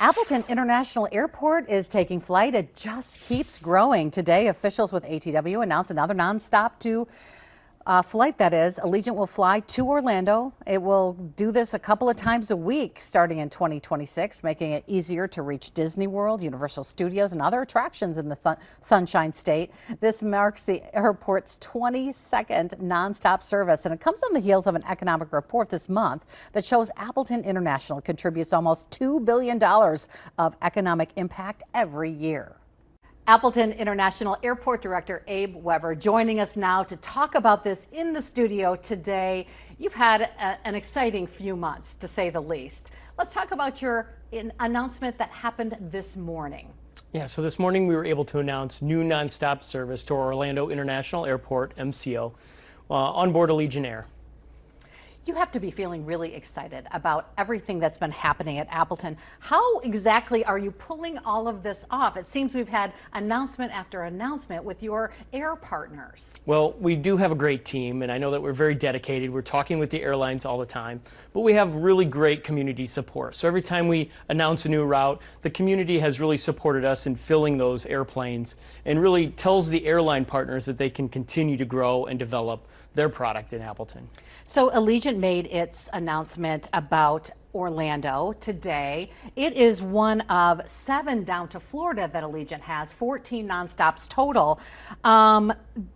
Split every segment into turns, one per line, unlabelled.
Appleton International Airport is taking flight. It just keeps growing. Today, officials with ATW announced another nonstop flight, that is. Allegiant will fly to Orlando. It will do this a couple of times a week starting in 2026, making it easier to reach Disney World, Universal Studios, and other attractions in the Sunshine State. This marks the airport's 22nd nonstop service, and it comes on the heels of an economic report this month that shows Appleton International contributes almost $2 billion of economic impact every year. Appleton International Airport Director Abe Weber joining us now to talk about this in the studio today. You've had an exciting few months, to say the least. Let's talk about your announcement that happened this morning.
Yeah, so this morning we were able to announce new nonstop service to Orlando International Airport, MCO, on board Allegiant Air.
You have to be feeling really excited about everything that's been happening at Appleton. How exactly are you pulling all of this off? It seems we've had announcement after announcement with your air partners.
Well, we do have a great team, and I know that we're very dedicated. We're talking with the airlines all the time, but we have really great community support. So every time we announce a new route, the community has really supported us in filling those airplanes and really tells the airline partners that they can continue to grow and develop their product in Appleton.
So Allegiant made its announcement about Orlando today. It is one of 7 down to Florida that Allegiant has, 14 nonstops total.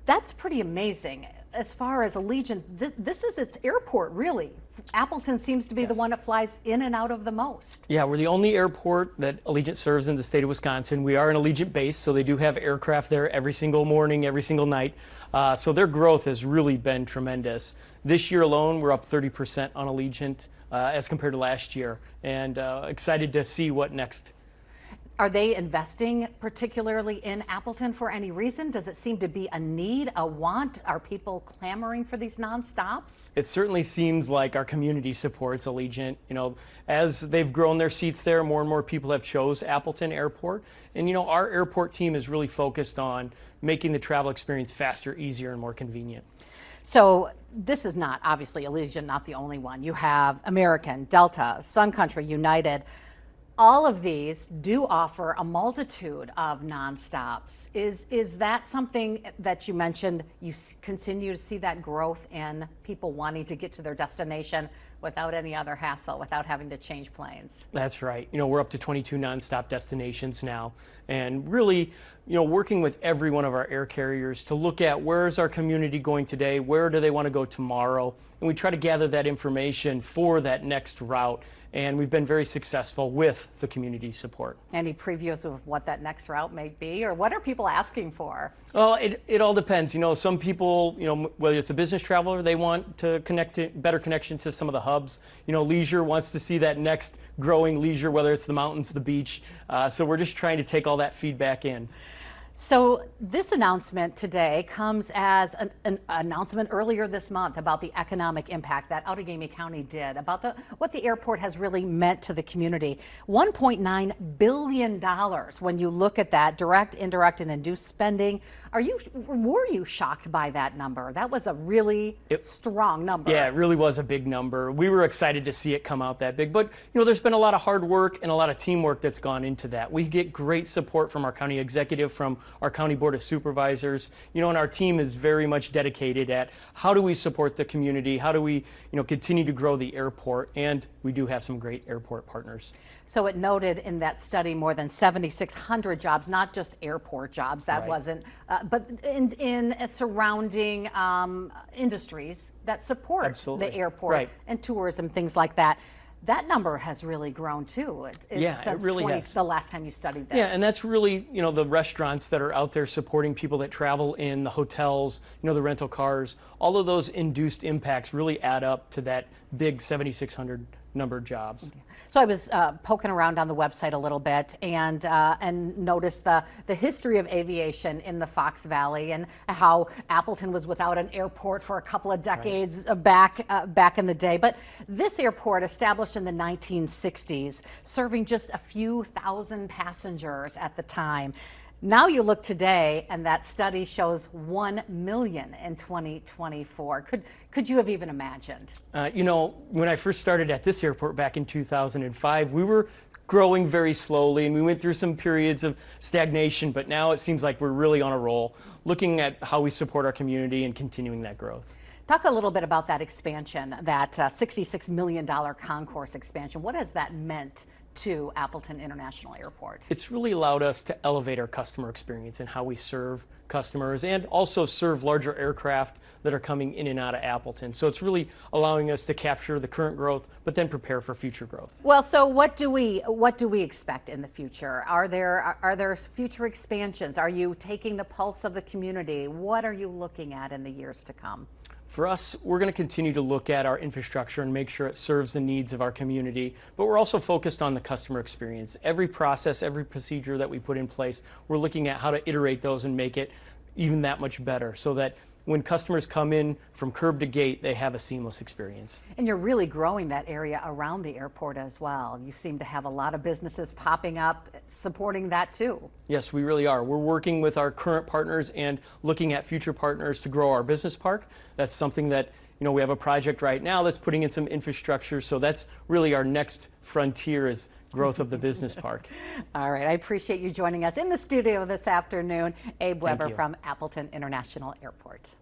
That's pretty amazing. As far as Allegiant, this is its airport, really. Appleton seems to be the one that flies in and out of the most.
Yeah, we're the only airport that Allegiant serves in the state of Wisconsin. We are an Allegiant base, so they do have aircraft there every single morning, every single night. So their growth has really been tremendous. This year alone, we're up 30% on Allegiant as compared to last year, and excited to see what next.
Are they investing particularly in Appleton for any reason? Does it seem to be a need, a want? Are people clamoring for these nonstops?
It certainly seems like our community supports Allegiant. You know, as they've grown their seats there, more and more people have chose Appleton Airport. And you know, our airport team is really focused on making the travel experience faster, easier, and more convenient.
So this is not, obviously, Allegiant, not the only one. You have American, Delta, Sun Country, United. All of these do offer a multitude of nonstops. Is that something that you mentioned, you continue to see that growth in people wanting to get to their destination without any other hassle, without having to change planes?
That's right. You know, we're up to 22 nonstop destinations now, and really, you know, working with every one of our air carriers to look at where is our community going today, where do they want to go tomorrow, and we try to gather that information for that next route, and we've been very successful with the community support.
Any previews of what that next route may be, or what are people asking for?
Well, it all depends. You know, some people, you know, whether it's a business traveler, they want to connect to better connection to some of the hubs. You know, leisure wants to see that next growing leisure, whether it's the mountains, the beach. So we're just trying to take all that feedback in.
So this announcement today comes as an announcement earlier this month about the economic impact that Outagamie County did, about what the airport has really meant to the community. $1.9 billion when you look at that, direct, indirect, and induced spending. Were you shocked by that number? That was a really strong number.
Yeah, it really was a big number. We were excited to see it come out that big, but you know, there's been a lot of hard work and a lot of teamwork that's gone into that. We get great support from our county executive, from our county board of supervisors, you know, and our team is very much dedicated at how do we support the community, how do we, you know, continue to grow the airport, and we do have some great airport partners.
So it noted in that study more than 7,600 jobs, not just airport jobs, that wasn't, but in surrounding industries that support the airport and tourism, things like that. That number has really grown too.
It really has.
The last time you studied this.
Yeah, and that's really, you know, the restaurants that are out there supporting people that travel in, the hotels, you know, the rental cars. All of those induced impacts really add up to that big 7,600 number of jobs.
Okay. So I was poking around on the website a little bit and noticed the history of aviation in the Fox Valley and how Appleton was without an airport for a couple of decades back in the day. But this airport, established in the 1960s, serving just a few thousand passengers at the time. Now you look today, and that study shows 1 million in 2024. Could you have even imagined?
You know, when I first started at this airport back in 2005, we were growing very slowly, and we went through some periods of stagnation, but now it seems like we're really on a roll, looking at how we support our community and continuing that growth.
Talk a little bit about that expansion, that $66 million concourse expansion. What has that meant to Appleton International Airport?
It's really allowed us to elevate our customer experience and how we serve customers and also serve larger aircraft that are coming in and out of Appleton. So it's really allowing us to capture the current growth, but then prepare for future growth.
Well, so what do we expect in the future? Are there future expansions? Are you taking the pulse of the community? What are you looking at in the years to come?
For us, we're going to continue to look at our infrastructure and make sure it serves the needs of our community, but we're also focused on the customer experience. Every process, every procedure that we put in place, we're looking at how to iterate those and make it even that much better so that when customers come in from curb to gate, they have a seamless experience.
And you're really growing that area around the airport as well. You seem to have a lot of businesses popping up supporting that too.
Yes, we really are. We're working with our current partners and looking at future partners to grow our business park. That's something that, we have a project right now that's putting in some infrastructure, so that's really our next frontier is growth of the business park.
All right, I appreciate you joining us in the studio this afternoon. Abe Weber from Appleton International Airport.